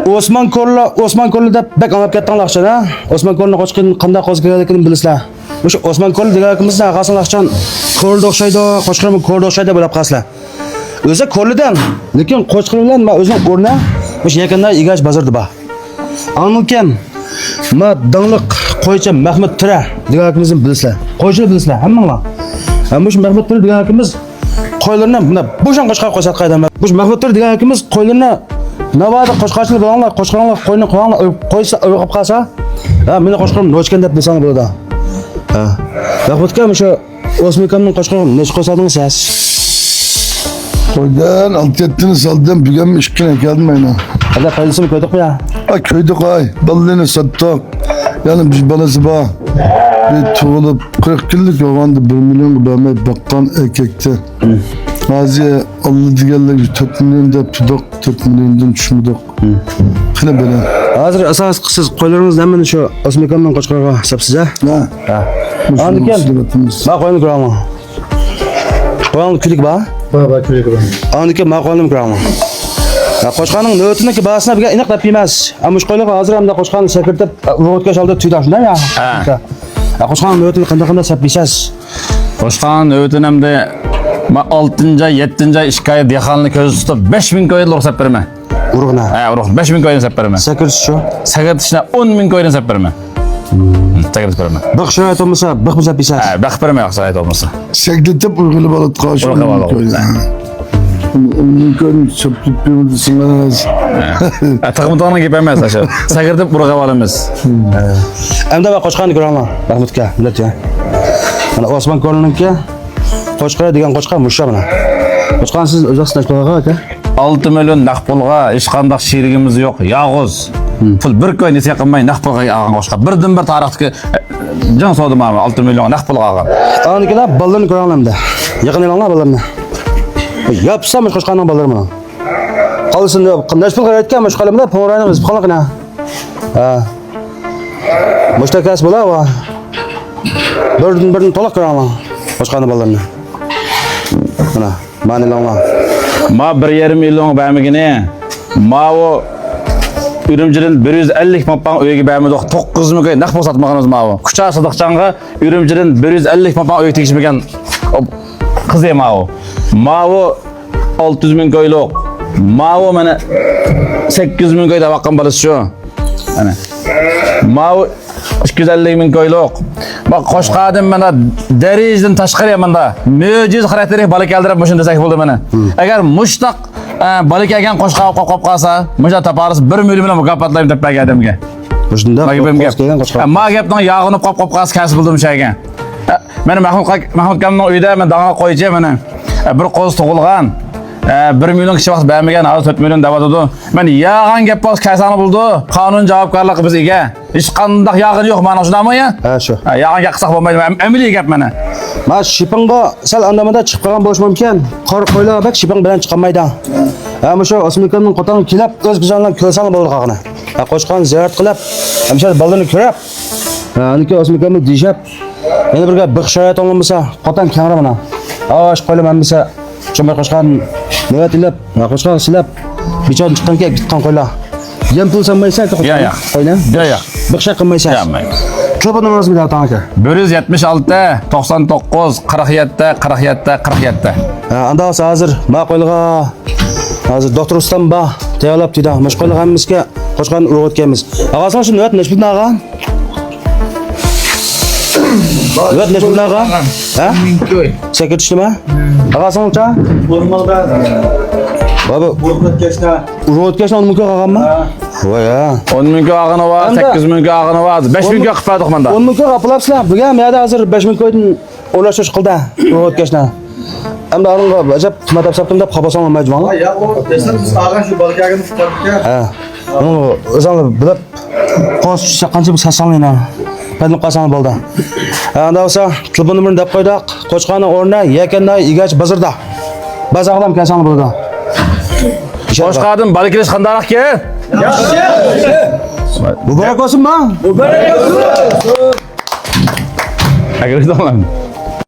Osman Ko'lida bek anlab ketdinglar axchana. Osman Ko'lni qochqin qanday qo'zg'aganligini bilasizlar. O'sha Osman Ko'l deganimizda ag'asini axchan ko'lda o'xshaydi, qochqirmi ko'lda o'xshaydi bo'lib qaslar. O'zi ko'lidan, lekin qochqir bilan men o'zim o'rna o'sha yaqinda Igash bozorda bor. Anlikin ma dangliq qo'ychi Mahmud Tira deganimizni bilasizlar. Qo'ychini bilasizlar hammanglar. Ammo shu Mahmud Tira deganimiz qo'ylarni buna bo'shan qo'shqa qo'ysa qaydaman. Bu Mahmud Tira deganimiz qo'ylarni navada qo'shqachilik bo'lganlar, qo'shqaronlar qo'yni qo'yganlar qo'ysa o'qib qolsa, ha meni qo'shqarim nochkan deb bilsang bo'ladi. Ha. Mahmudkam o'sha Osmonkamning qo'shqarini nech qo'ysadingiz siz? Qo'ydan altiyatini saldım bugün işkine geldim ayna. Hadi qayısını koyduk mu ya? Ha köyde koy. Balını sattık. Yani biz balası var. Bir tuğulup 40 yıllık olandı 1 milyon vermeye bakkan erkekti. Maziye Allah diğerler 4 milyon da tutuk 4 milyondan düşmüdük. Kine böyle. Hazır asas siz qo'ylaringizni hammani shu Osmonkamdan qo'shqarga hisobsiz ha? Ha. Andikan. Ma qo'yni ko'raman. Qo'yni kulik bor? Baba köyde koy. Andikan ma qo'yni ko'raman. Qo'shqaning navbatini bahasini birga aniq deb emas. Ammo shu qo'ylarga hozir ham qo'shqani sakirtib ro'yxatga soldi tuyda shunday ya? Ha. Qo'shqaning navbatini qanday sapisiz? Qo'shqan navbatinimda 6-ay, 7-ay ishkay dehanni ko'z tutib 5000 ko'yni ruxsat berma. Urug'na. Ha, urug' 5000 ko'yni sap berma. Sakirtish shu. Sakirtishni 10000 ko'yni sap berma. Sakirtish berma. Bir sharoit olmasa, bir sapisiz. Ha, baq berma sharoit olmasa. Sekletip uygulu balık karşı. Onun köyün çöplük bir mıdısınız. Taqimto'ning gap emas o'sha. Sakirtib urug'ga olamiz. Endi va qo'shqani ko'raman. Mahmudka, millat ya. Mana Osman Ko'lninki qo'shqara degan qo'shqa musha mana. Qo'shqan siz O'zbekiston ishqo'g'a aka? 6 million naq pulga hech qanday sherigimiz yo'q. Yolg'iz. Pul bir ko'y nesa qilmay naq pulga olgan qo'shqa. Birdan bir tarixdagi jon savdo ma'lum 6 million naq pulga olgan. Anikilar ballarni ko'ramanmda. Yaqininglar ballarni. Yapsam qo'shqaning ballari mana. Qolsin qanday pul qaratganmi shu qalamda po'rani biz qanaqana. Ha. Mushtakas bo'lar. Birdan to'liq ko'raman qo'shqaning ballarini. Mana manilanlar. Ma 1,5 million bermegine. Ma o Ürümçi'nin 150 mappan öyle bermedi. 9 milyon naq pul satmaganız ma o. Kucha Sadıqcanğa Ürümçi'nin 150 mappan öyle tegişmegen kız ma o. Ma o 600 min koyluq. Ma o mana 800 min koyda baqqan balası şu. Ana. Ma o 250 min koyluq. Bak qo'shqadim mana derizdan tashqari manda mo'jiz xarakteri balik keldirib mushunda desak bo'ldi mana. Agar mushtaq balik kelgan qo'shqa qolib qolsa, musha taparis 1 million bilan mukofotlayman deb bergan odamga. Shunda kelgan qo'shqa. Ma gapning yog'ini qolib qolsa kasb bo'ldim shaygan. Mana Mahmud kamning uyida men dag'a qo'ychi mana bir qo'z tug'ilgan. 1 million kishi vaqt bermagan, hozir 4 million davotdi. Men yag'an gap bos kasani bo'ldi. Qonun javobgarligi bizga. Hech qanday yag'in yo'q mana shundami ya? Ha shu. Yag'anga qilsak bo'lmaydi. Amaliy gap mana. Ma shipinga sal andamada chiqib qolgan bo'lish mumkin. Qor qo'ylar bak shiping bilan chiqolmaydi. Ha musho Osmonkamning qo'tani kelib o'z bizonlar ko'rsan bo'ldi qog'ini. Ha qo'shqan ziyorat qilib, hamshar ballarni ko'rib. Ha aniki Osmonkamni dishab, yana birga bir sharoit olmasa, qo'tan kamera mana. Ash qo'ylaman desa, chumar qo'shqan navatilab, qo'shqan silab, bichon chiqqanga bitgan qo'ylar. Yem pul sanmaysan ki Ya. qo'yna? Ya. Bir shay qilmaysan. Yapmayın. Telefon numarasını bir daha aka. 176 99 47 47 47. Anda hozir ma qo'yliga hozir doktor Ustam ba tayyorlab dedi. Mash qo'yliga hammamizga qo'shqan urg'otganmiz. Ag'asini shu niyat nechbudna ag'a? Niyat nechbudna ag'a? Ha? Sekirtishnimi? Ag'asini-cha? Bo'lmoqda. Baba, urg'otgachni mumkin ag'ammi? Voy ha. 10 ming ag'ini var, 8 ming ag'ini var, 5 ming qilib berdik menda. 10 ming qilibsizlar. Bugun menda hozir 5 ming qo'ydim. O'lashish qildi. Urg'otgachni. Endi aringa ajab qimmat olsam deb qabasan olmayman. Ya o desam siz ag'an shu balkagini tutabdi. Ha. O'zingni bilib qo'shcha qancha bir sasanlayna. Padilib qolsang bo'ldi. Endi bo'lsa, telefon numarini deb qo'ydik. Qo'shqani o'rni Yakanday Igash bozorda. Bazog'dan kelsang bo'ldi. Qo'shqadim balikirish qandayroq ke? Yaxshi. Muborak bo'lsinmi? Muborak bo'lsin. Agar